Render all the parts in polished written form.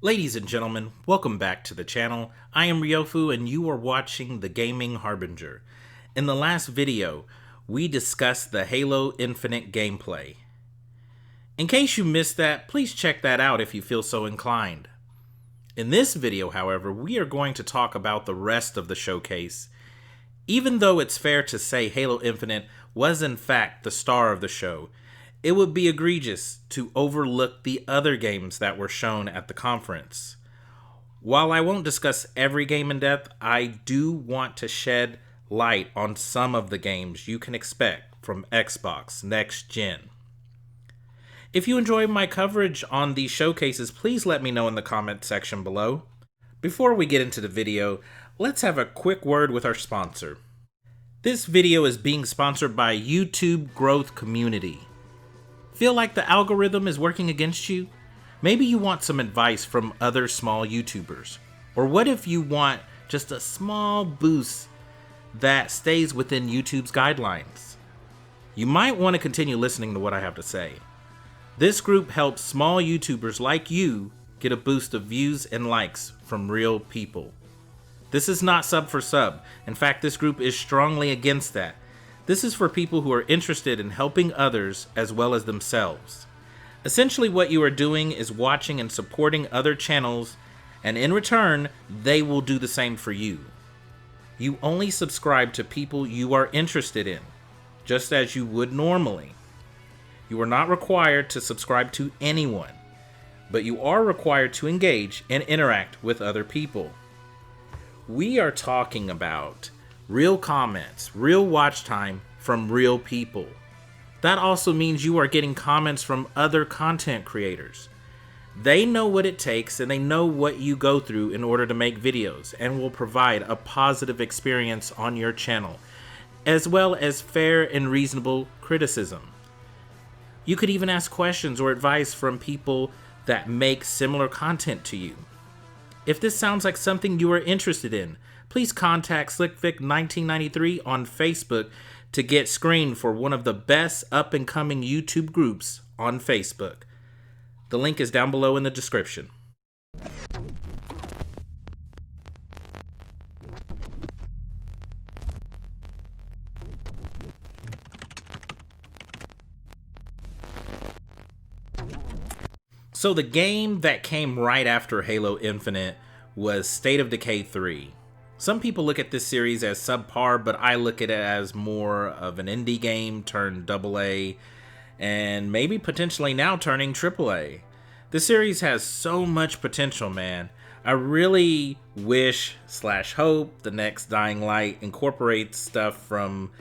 Ladies and gentlemen, welcome back to the channel. I am Ryofu and you are watching The Gaming Harbinger. In the last video, we discussed the Halo Infinite gameplay. In case you missed that, please check that out if you feel so inclined. In this video, however, we are going to talk about the rest of the showcase. Even though it's fair to say Halo Infinite was in fact the star of the show, it would be egregious to overlook the other games that were shown at the conference. While I won't discuss every game in depth, I do want to shed light on some of the games you can expect from Xbox Next Gen. If you enjoy my coverage on these showcases, please let me know in the comment section below. Before we get into the video, let's have a quick word with our sponsor. This video is being sponsored by YouTube Growth Community. Feel like the algorithm is working against you? Maybe you want some advice from other small YouTubers. Or what if you want just a small boost that stays within YouTube's guidelines? You might want to continue listening to what I have to say. This group helps small YouTubers like you get a boost of views and likes from real people. This is not sub for sub. In fact, this group is strongly against that. This is for people who are interested in helping others as well as themselves. Essentially what you are doing is watching and supporting other channels, and in return, they will do the same for you. You only subscribe to people you are interested in, just as you would normally. You are not required to subscribe to anyone, but you are required to engage and interact with other people. We are talking about real comments, real watch time from real people. That also means you are getting comments from other content creators. They know what it takes and they know what you go through in order to make videos and will provide a positive experience on your channel, as well as fair and reasonable criticism. You could even ask questions or advice from people that make similar content to you. If this sounds like something you are interested in, please contact SlickVic1993 on Facebook to get screened for one of the best up-and-coming YouTube groups on Facebook. The link is down below in the description. So the game that came right after Halo Infinite was State of Decay 3. Some people look at this series as subpar, but I look at it as more of an indie game turned AA, and maybe potentially now turning AAA. The series has so much potential, man. I really wish / hope the next Dying Light incorporates stuff from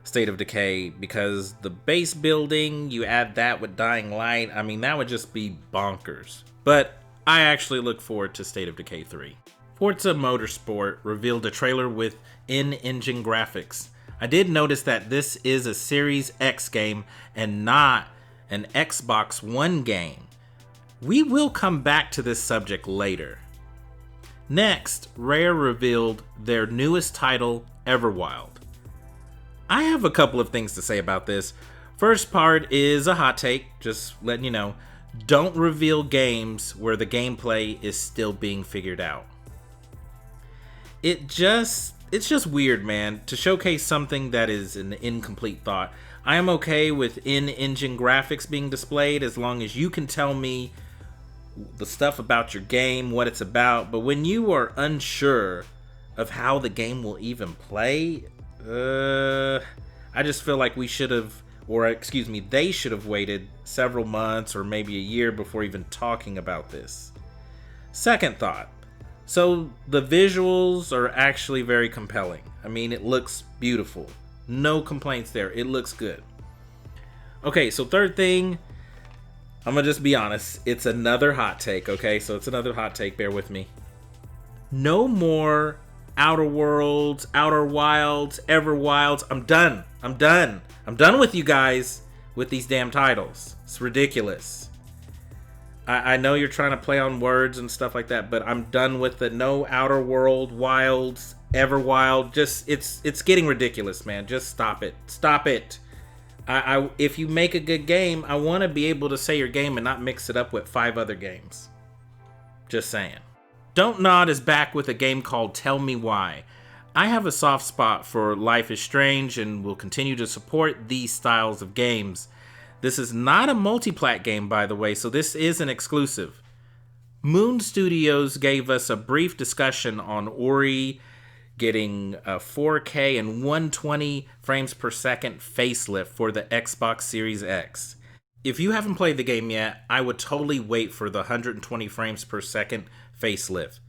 State of Decay, because the base building, you add that with Dying Light, I mean, that would just be bonkers. But I actually look forward to State of Decay 3. Forza Motorsport revealed a trailer with in-engine graphics. I did notice that this is a Series X game and not an Xbox One game. We will come back to this subject later. Next, Rare revealed their newest title, Everwild. I have a couple of things to say about this. First part is a hot take, just letting you know. Don't reveal games where the gameplay is still being figured out. It's just weird, man, to showcase something that is an incomplete thought. I am okay with in-engine graphics being displayed as long as you can tell me the stuff about your game, what it's about, but when you are unsure of how the game will even play, I just feel like we should have, or excuse me, they should have waited several months or maybe a year before even talking about this. Second thought. So the visuals are actually very compelling. I mean, it looks beautiful. No complaints there. It looks good. Okay, so third thing, I'm gonna just be honest. It's another hot take, okay? So it's another hot take, bear with me. No more Outer Worlds, Outer Wilds, Everwilds. I'm done. I'm done with you guys with these damn titles. It's ridiculous. I know you're trying to play on words and stuff like that, but I'm done with the no Outer World, Wilds, Everwild. Just, it's getting ridiculous, man. Just stop it. Stop it. If you make a good game, I want to be able to say your game and not mix it up with 5 other games. Just saying. Don't Nod is back with a game called Tell Me Why. I have a soft spot for Life is Strange and will continue to support these styles of games. This is not a multi-plat game, by the way, so this is an exclusive. Moon Studios gave us a brief discussion on Ori getting a 4K and 120 frames per second facelift for the Xbox Series X. If you haven't played the game yet, I would totally wait for the 120 frames per second facelift.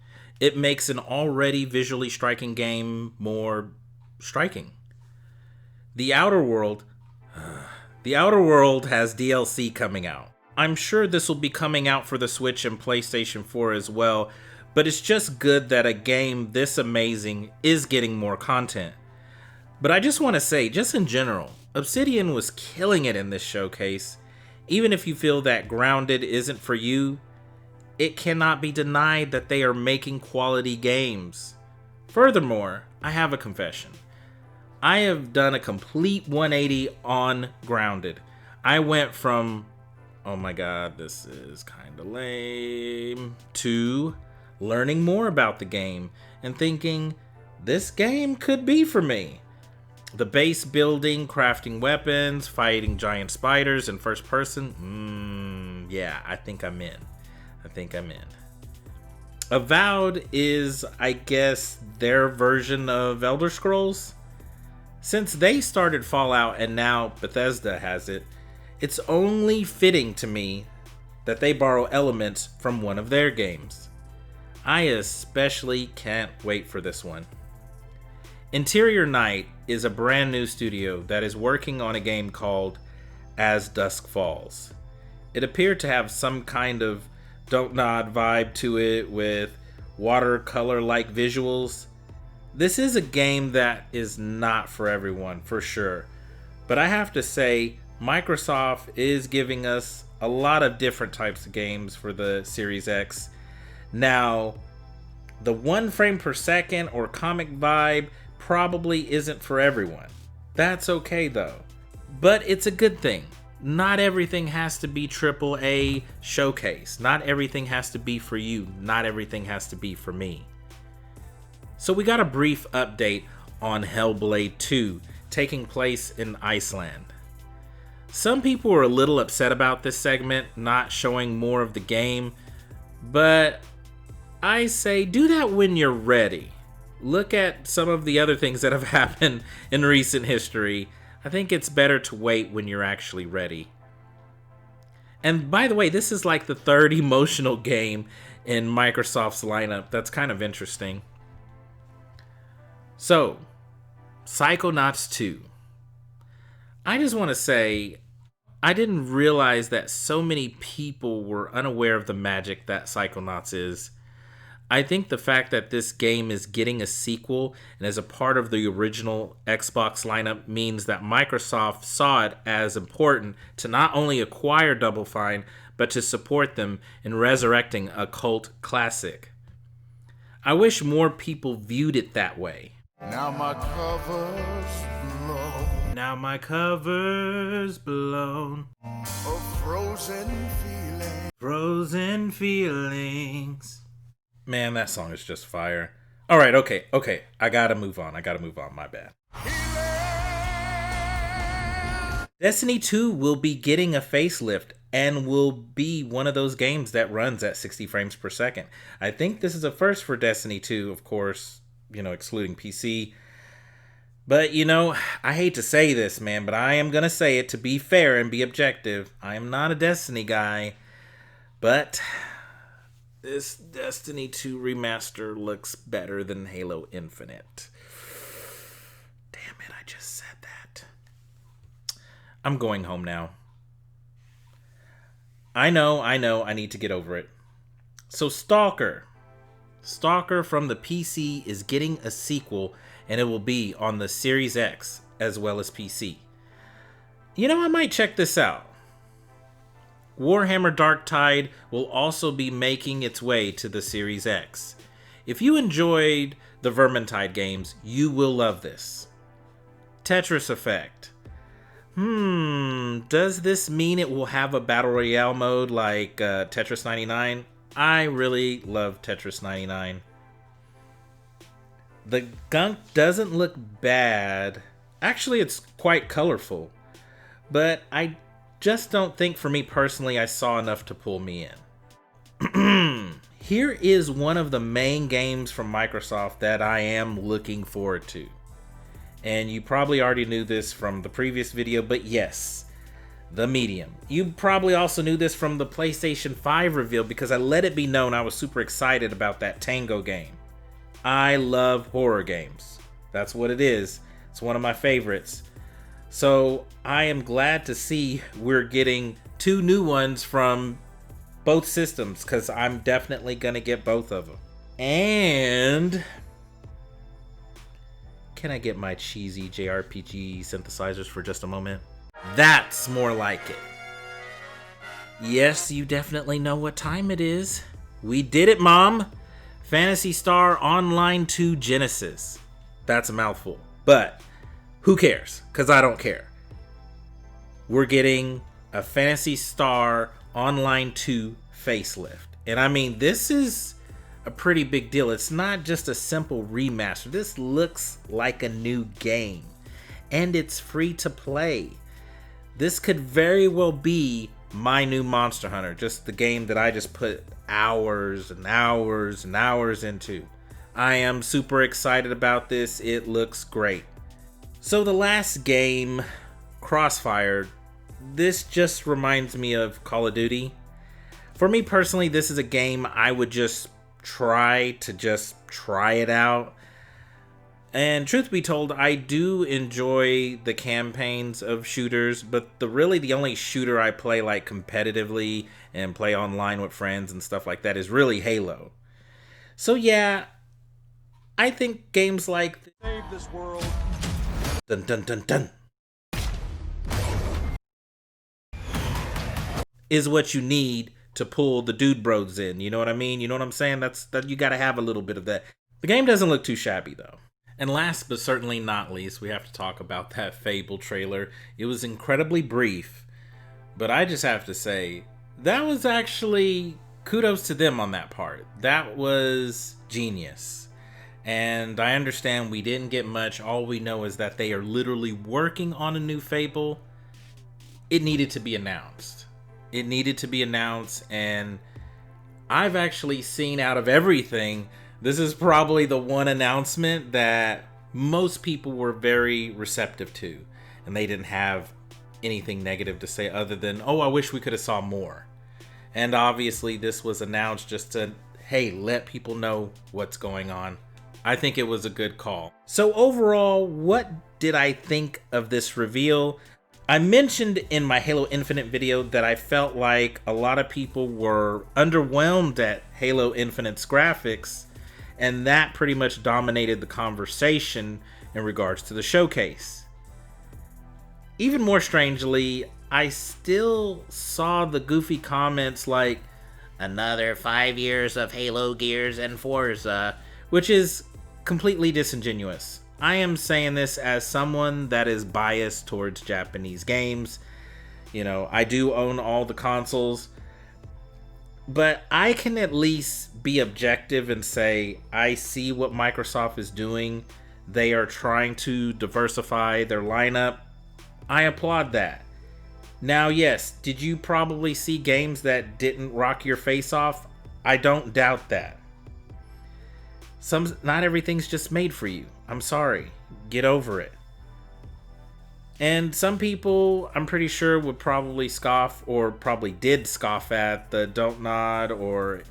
It makes an already visually striking game more striking. The Outer World has DLC coming out. I'm sure this will be coming out for the Switch and PlayStation 4 as well, but it's just good that a game this amazing is getting more content. But I just want to say, just in general, Obsidian was killing it in this showcase. Even if you feel that Grounded isn't for you, it cannot be denied that they are making quality games. Furthermore, I have a confession. I have done a complete 180 on Grounded. I went from, oh my god, this is kinda lame, to learning more about the game and thinking, this game could be for me. The base building, crafting weapons, fighting giant spiders in first person, yeah, I think I'm in. Avowed is, I guess, their version of Elder Scrolls. Since they started Fallout and now Bethesda has it, it's only fitting to me that they borrow elements from one of their games. I especially can't wait for this one. Interior Night is a brand new studio that is working on a game called As Dusk Falls. It appeared to have some kind of Don't Nod vibe to it with watercolor-like visuals. This is a game that is not for everyone, for sure. But I have to say, Microsoft is giving us a lot of different types of games for the Series X. Now, the 1 frame per second or comic vibe probably isn't for everyone. That's okay though. But it's a good thing. Not everything has to be AAA showcase. Not everything has to be for you. Not everything has to be for me. So we got a brief update on Hellblade 2 taking place in Iceland. Some people were a little upset about this segment not showing more of the game, but I say do that when you're ready. Look at some of the other things that have happened in recent history. I think it's better to wait when you're actually ready. And by the way, this is like the third emotional game in Microsoft's lineup. That's kind of interesting. So, Psychonauts 2. I just want to say, I didn't realize that so many people were unaware of the magic that Psychonauts is. I think the fact that this game is getting a sequel and is a part of the original Xbox lineup means that Microsoft saw it as important to not only acquire Double Fine, but to support them in resurrecting a cult classic. I wish more people viewed it that way. Now my cover's blown. Now my cover's blown. A frozen feeling. Frozen feelings. Man, that song is just fire. All right, okay. I gotta move on. My bad. Destiny 2 will be getting a facelift and will be one of those games that runs at 60 frames per second. I think this is a first for Destiny 2, of course, excluding PC. But, I hate to say this, man, but I am gonna say it to be fair and be objective. I am not a Destiny guy, but this Destiny 2 remaster looks better than Halo Infinite. Damn it, I just said that. I'm going home now. I know, I need to get over it. So Stalker from the PC is getting a sequel, and it will be on the Series X as well as PC. I might check this out. Warhammer Darktide will also be making its way to the Series X. If you enjoyed the Vermintide games, you will love this. Tetris Effect. Does this mean it will have a Battle Royale mode like Tetris 99? I really love Tetris 99. The gunk doesn't look bad. Actually, it's quite colorful. But I just don't think, for me personally, I saw enough to pull me in. Here is one of the main games from Microsoft that I am looking forward to. And you probably already knew this from the previous video, but yes, The Medium. You probably also knew this from the PlayStation 5 reveal because I let it be known I was super excited about that Tango game. I love horror games. That's what it is. It's one of my favorites. So I am glad to see we're getting 2 new ones from both systems because I'm definitely going to get both of them. And can I get my cheesy JRPG synthesizers for just a moment? That's more like it. Yes, you definitely know what time it is. We did it, Mom! Phantasy Star Online 2 Genesis. That's a mouthful. But who cares? Because I don't care. We're getting a Phantasy Star Online 2 facelift. And I mean, this is a pretty big deal. It's not just a simple remaster. This looks like a new game. And it's free to play. This could very well be my new Monster Hunter. Just the game that I just put hours and hours and hours into. I am super excited about this. It looks great. So the last game, Crossfire, this just reminds me of Call of Duty. For me personally, this is a game I would just try it out. And truth be told, I do enjoy the campaigns of shooters, but really the only shooter I play like competitively and play online with friends and stuff like that is really Halo. So yeah, I think games like Save this world. Dun dun dun dun is what you need to pull the dude bros in. You know what I mean? You know what I'm saying? That you got to have a little bit of that. The game doesn't look too shabby though. And last but certainly not least, we have to talk about that Fable trailer. It was incredibly brief, but I just have to say, that was actually kudos to them on that part. That was genius. And I understand we didn't get much. All we know is that they are literally working on a new Fable. It needed to be announced. It needed to be announced, and I've actually seen out of everything, this is probably the one announcement that most people were very receptive to, and they didn't have anything negative to say other than, oh, I wish we could have saw more. And obviously this was announced just to, hey, let people know what's going on. I think it was a good call. So overall, what did I think of this reveal? I mentioned in my Halo Infinite video that I felt like a lot of people were underwhelmed at Halo Infinite's graphics, and that pretty much dominated the conversation in regards to the showcase. Even more strangely, I still saw the goofy comments like, another 5 years of Halo Gears and Forza, which is completely disingenuous. I am saying this as someone that is biased towards Japanese games. You know, I do own all the consoles, but I can at least be objective and say, I see what Microsoft is doing. They are trying to diversify their lineup. I applaud that. Now, yes, did you probably see games that didn't rock your face off? I don't doubt that. Not everything's just made for you. I'm sorry. Get over it. And some people, I'm pretty sure, would probably scoff, or probably did scoff at the Don't Nod or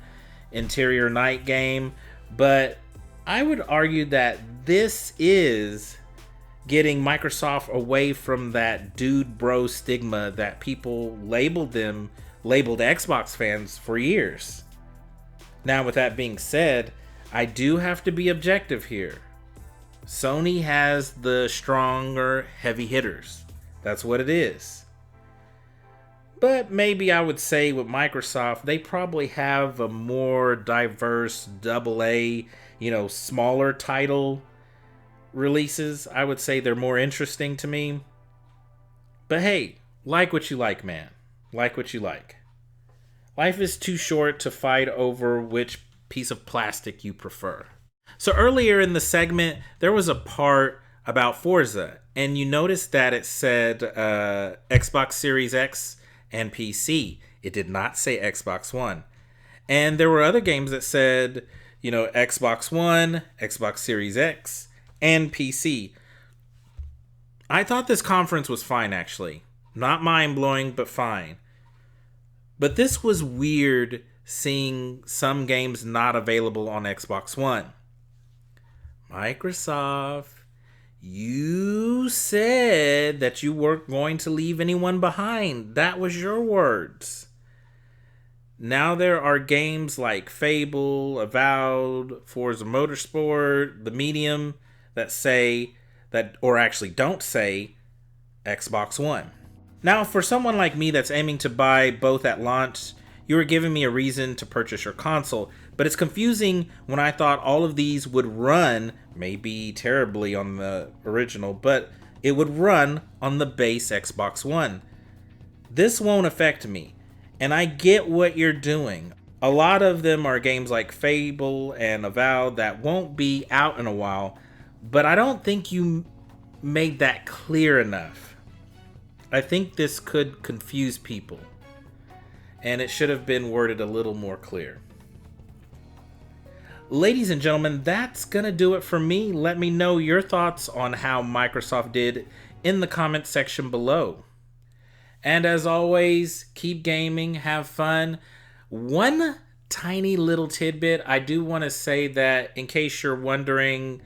Interior Night game. But I would argue that this is getting Microsoft away from that dude bro stigma that people labeled Xbox fans for years. Now, with that being said, I do have to be objective here. Sony has the stronger heavy hitters. That's what it is. But maybe I would say with Microsoft, they probably have a more diverse AA, smaller title releases. I would say they're more interesting to me. But hey, like what you like, man. Like what you like. Life is too short to fight over which piece of plastic you prefer. So earlier in the segment, there was a part about Forza, and you noticed that it said Xbox Series X and PC. It did not say Xbox One. And there were other games that said, Xbox One, Xbox Series X, and PC. I thought this conference was fine, actually. Not mind-blowing, but fine. But this was weird seeing some games not available on Xbox One. Microsoft, you said that you weren't going to leave anyone behind. That was your words. Now there are games like Fable, Avowed, Forza Motorsport, The Medium that say that, or actually don't say, Xbox One. Now, for someone like me that's aiming to buy both at launch, you are giving me a reason to purchase your console, but it's confusing when I thought all of these would run, maybe terribly on the original, but it would run on the base Xbox One. This won't affect me, and I get what you're doing. A lot of them are games like Fable and Avowed that won't be out in a while, but I don't think you made that clear enough. I think this could confuse people, and it should have been worded a little more clear. Ladies and gentlemen, that's gonna do it for me. Let me know your thoughts on how Microsoft did in the comment section below. And as always, keep gaming, have fun. One tiny little tidbit, I do want to say that in case you're wondering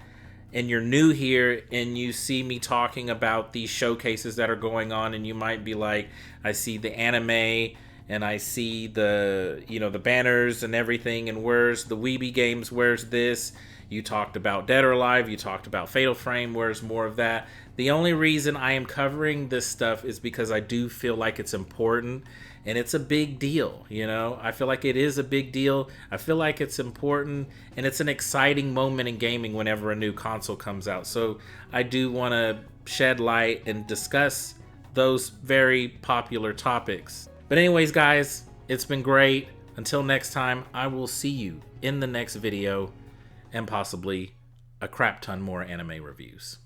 and you're new here and you see me talking about these showcases that are going on, and you might be like, I see the anime and I see the, the banners and everything, and where's the Weeby games, where's this? You talked about Dead or Alive, you talked about Fatal Frame, where's more of that? The only reason I am covering this stuff is because I do feel like it's important, and it's a big deal, I feel like it is a big deal. I feel like it's important, and it's an exciting moment in gaming whenever a new console comes out. So I do want to shed light and discuss those very popular topics. But anyways, guys, it's been great. Until next time, I will see you in the next video, and possibly a crap ton more anime reviews.